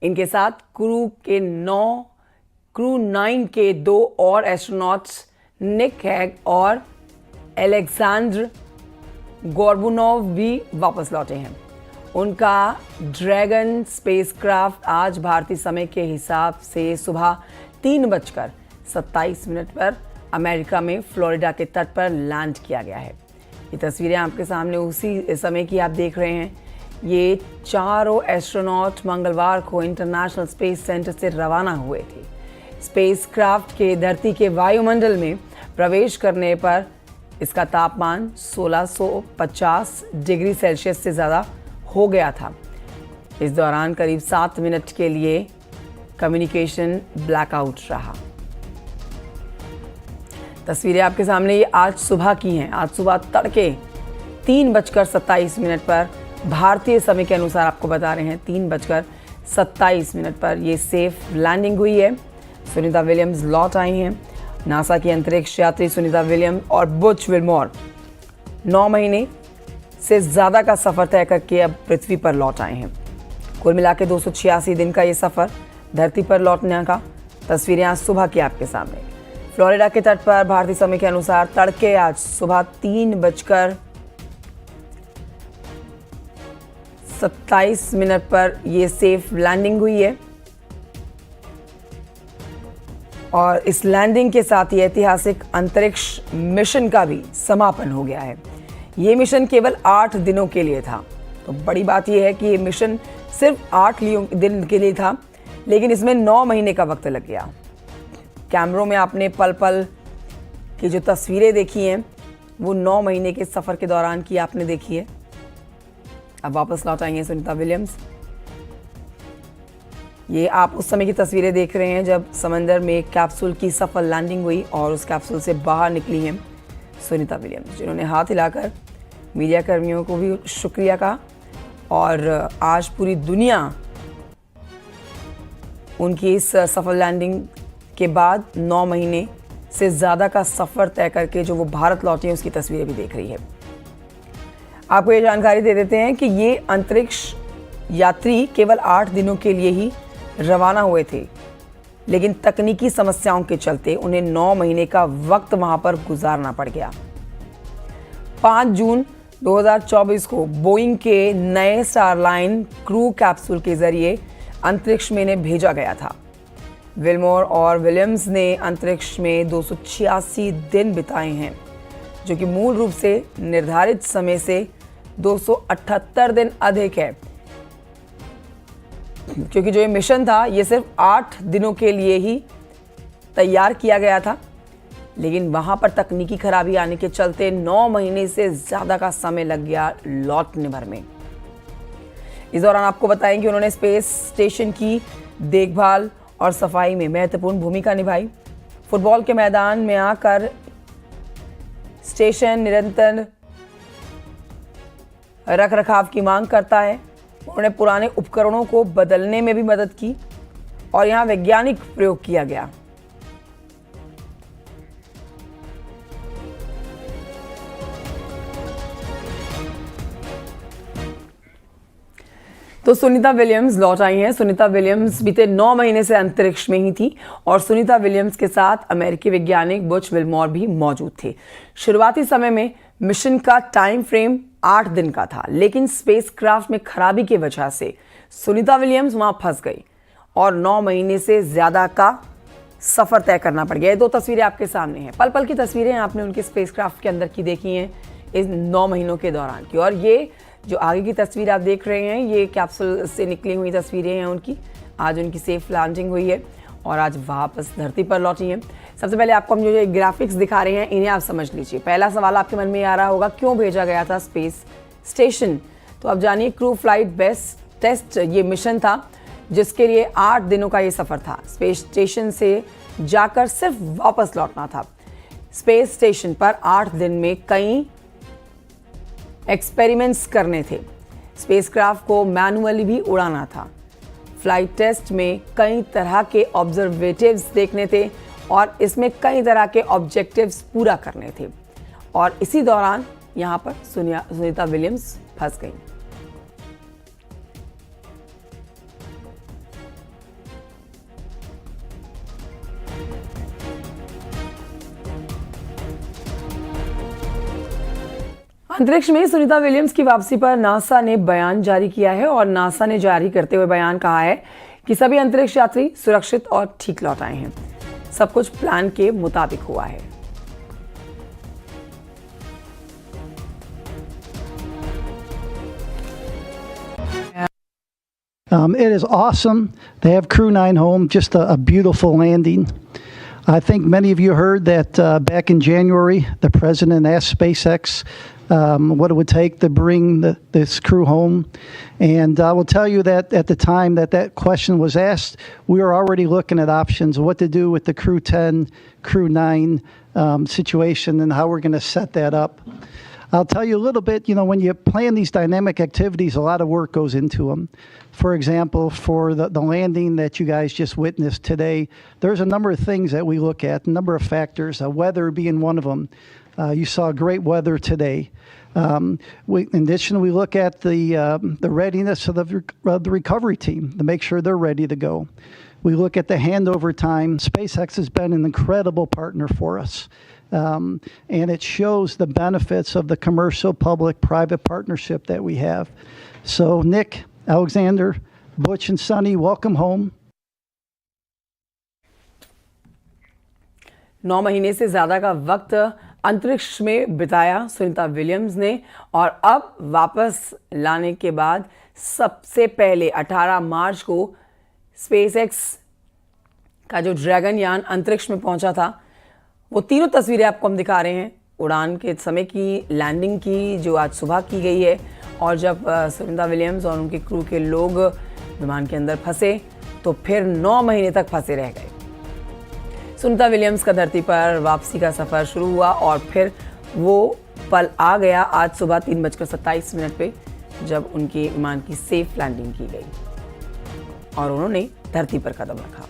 इनके साथ क्रू 9 के 2 और एस्ट्रोनॉट्स निक हैग और एलेक्जेंडर गोर्बुनोव भी वापस लौटे हैं। उनका ड्रैगन स्पेसक्राफ्ट आज भारतीय समय के हिसाब से सुबह 3:27 पर अमेरिका में फ्लोरिडा के तट पर लैंड किया गया है। ये तस्वीरें आपके सामने उसी समय की आप देख रहे हैं। ये चारों एस्ट्रोनॉट मंगलवार को इंटरनेशनल स्पेस सेंटर से रवाना हुए थे। स्पेसक्राफ्ट के धरती के वायुमंडल में प्रवेश करने पर इसका तापमान 1650 डिग्री सेल्सियस से ज़्यादा हो गया था। इस दौरान करीब 7 मिनट के लिए कम्युनिकेशन ब्लैकआउट रहा। तस्वीरें आपके सामने ये आज सुबह की हैं। आज सुबह तड़के 3:27 पर भारतीय समय के अनुसार आपको बता रहे हैं 3:27 पर ये सेफ लैंडिंग हुई है। सुनीता विलियम्स लौट आई हैं। नासा की अंतरिक्ष यात्री सुनीता विलियम्स और बुच विल्मोर 9 महीने से ज़्यादा का सफ़र तय करके अब पृथ्वी पर लौट आए हैं। कुल मिला के 286 दिन का ये सफ़र धरती पर लौटने का तस्वीरें आज सुबह की आपके सामने। फ्लोरिडा के तट पर भारतीय समय के अनुसार तड़के आज सुबह 3:27 पर यह सेफ लैंडिंग हुई है और इस लैंडिंग के साथ ही ऐतिहासिक अंतरिक्ष मिशन का भी समापन हो गया है। ये मिशन केवल 8 दिनों के लिए था। तो बड़ी बात यह है कि ये मिशन सिर्फ 8 दिन के लिए था, लेकिन इसमें 9 महीने का वक्त लग गया। कैमरों में आपने पल पल की जो तस्वीरें देखी हैं वो 9 महीने के सफ़र के दौरान की आपने देखी है। अब वापस लौट आई हैं सुनीता विलियम्स। ये आप उस समय की तस्वीरें देख रहे हैं जब समंदर में एक कैप्सूल की सफल लैंडिंग हुई और उस कैप्सूल से बाहर निकली हैं सुनीता विलियम्स, जिन्होंने हाथ हिलाकर मीडिया कर्मियों को भी शुक्रिया कहा। और आज पूरी दुनिया उनकी इस सफल लैंडिंग के बाद 9 महीने से ज़्यादा का सफ़र तय करके जो वो भारत लौटे हैं उसकी तस्वीरें भी देख रही है। आपको ये जानकारी दे देते हैं कि ये अंतरिक्ष यात्री केवल 8 दिनों के लिए ही रवाना हुए थे, लेकिन तकनीकी समस्याओं के चलते उन्हें 9 महीने का वक्त वहां पर गुजारना पड़ गया। 5 जून 2024 को बोइंग के नए स्टारलाइन क्रू कैप्सूल के जरिए अंतरिक्ष में इन्हें भेजा गया था। विल्मोर और विलियम्स ने अंतरिक्ष में 286 दिन बिताए हैं, जो कि मूल रूप से निर्धारित समय से 278 दिन अधिक है, क्योंकि जो ये मिशन था ये सिर्फ 8 दिनों के लिए ही तैयार किया गया था, लेकिन वहाँ पर तकनीकी खराबी आने के चलते 9 महीने से ज़्यादा का समय लग गया लौटने भर में। इस दौरान आपको बताएं कि उन्होंने स्पेस स्टेशन की देखभाल और सफाई में महत्वपूर्ण भूमिका निभाई। फुटबॉल के मैदान में आकर स्टेशन निरंतर रखरखाव की मांग करता है। उन्होंने पुराने उपकरणों को बदलने में भी मदद की और यहाँ वैज्ञानिक प्रयोग किया गया। तो सुनीता विलियम्स लौट आई हैं। सुनीता विलियम्स बीते 9 महीने से अंतरिक्ष में ही थी और सुनीता विलियम्स के साथ अमेरिकी वैज्ञानिक बुच विल्मोर भी मौजूद थे। शुरुआती समय में मिशन का टाइम फ्रेम 8 दिन का था, लेकिन स्पेसक्राफ्ट में खराबी की वजह से सुनीता विलियम्स वहां फंस गई और 9 महीने से ज्यादा का सफर तय करना पड़ गया। 2 तस्वीरें आपके सामने हैं, पल पल की तस्वीरें आपने उनके स्पेसक्राफ्ट के अंदर की देखी हैं इस 9 महीनों के दौरान की। और ये जो आगे की तस्वीर आप देख रहे हैं ये कैप्सूल से निकली हुई तस्वीरें हैं उनकी। आज उनकी सेफ लैंडिंग हुई है और आज वापस धरती पर लौटी हैं। सबसे पहले आपको हम जो ग्राफिक्स दिखा रहे हैं इन्हें आप समझ लीजिए। पहला सवाल आपके मन में आ रहा होगा, क्यों भेजा गया था स्पेस स्टेशन? तो अब जानिए, क्रू फ्लाइट बेस्ट टेस्ट ये मिशन था जिसके लिए 8 दिनों का ये सफ़र था। स्पेस स्टेशन से जाकर सिर्फ वापस लौटना था। स्पेस स्टेशन पर 8 दिन में कई एक्सपेरिमेंट्स करने थे। स्पेसक्राफ्ट को मैनुअली भी उड़ाना था। फ्लाइट टेस्ट में कई तरह के ऑब्जर्वेटिव्स देखने थे और इसमें कई तरह के ऑब्जेक्टिव्स पूरा करने थे और इसी दौरान यहाँ पर सुनीता विलियम्स फंस गई। अंतरिक्ष में सुनीता विलियम्स की वापसी पर नासा ने बयान जारी किया है और नासा ने जारी करते हुए बयान कहा है कि सभी अंतरिक्ष यात्री सुरक्षित और ठीक लौट आए हैं। सब कुछ प्लान के मुताबिक हुआ है। It is awesome to have Crew 9 home, just a beautiful landing. I think many of you heard that back in January, the president asked SpaceX what it would take to bring this crew home. And I will tell you that at the time that question was asked, we were already looking at options of what to do with the Crew 10, Crew 9 situation and how we're going to set that up. I'll tell you a little bit, when you plan these dynamic activities, a lot of work goes into them. For example, for the landing that you guys just witnessed today, there's a number of things that we look at, a number of factors, weather being one of them. You saw great weather today. In addition, we look at the readiness of the recovery team to make sure they're ready to go. We look at the handover time. SpaceX has been an incredible partner for us. And it shows the benefits of the commercial public-private partnership that we have. So Nick, Alexander, Butch and Sunny, welcome home. 9 महीने से ज़्यादा का वक्त अंतरिक्ष में बिताया Sunita Williams ने और अब वापस लाने के बाद सबसे पहले 18 मार्च को स्पेसएक्स का जो ड्रैगन यान अंतरिक्ष में पहुंचा था, वो तीनों तस्वीरें आपको हम दिखा रहे हैं उड़ान के समय की, लैंडिंग की जो आज सुबह की गई है, और जब सुनीता विलियम्स और उनके क्रू के लोग विमान के अंदर फंसे तो फिर 9 महीने तक फंसे रह गए। सुनीता विलियम्स का धरती पर वापसी का सफ़र शुरू हुआ और फिर वो पल आ गया आज सुबह 3:27 पे, जब उनके विमान की सेफ लैंडिंग की गई और उन्होंने धरती पर कदम रखा।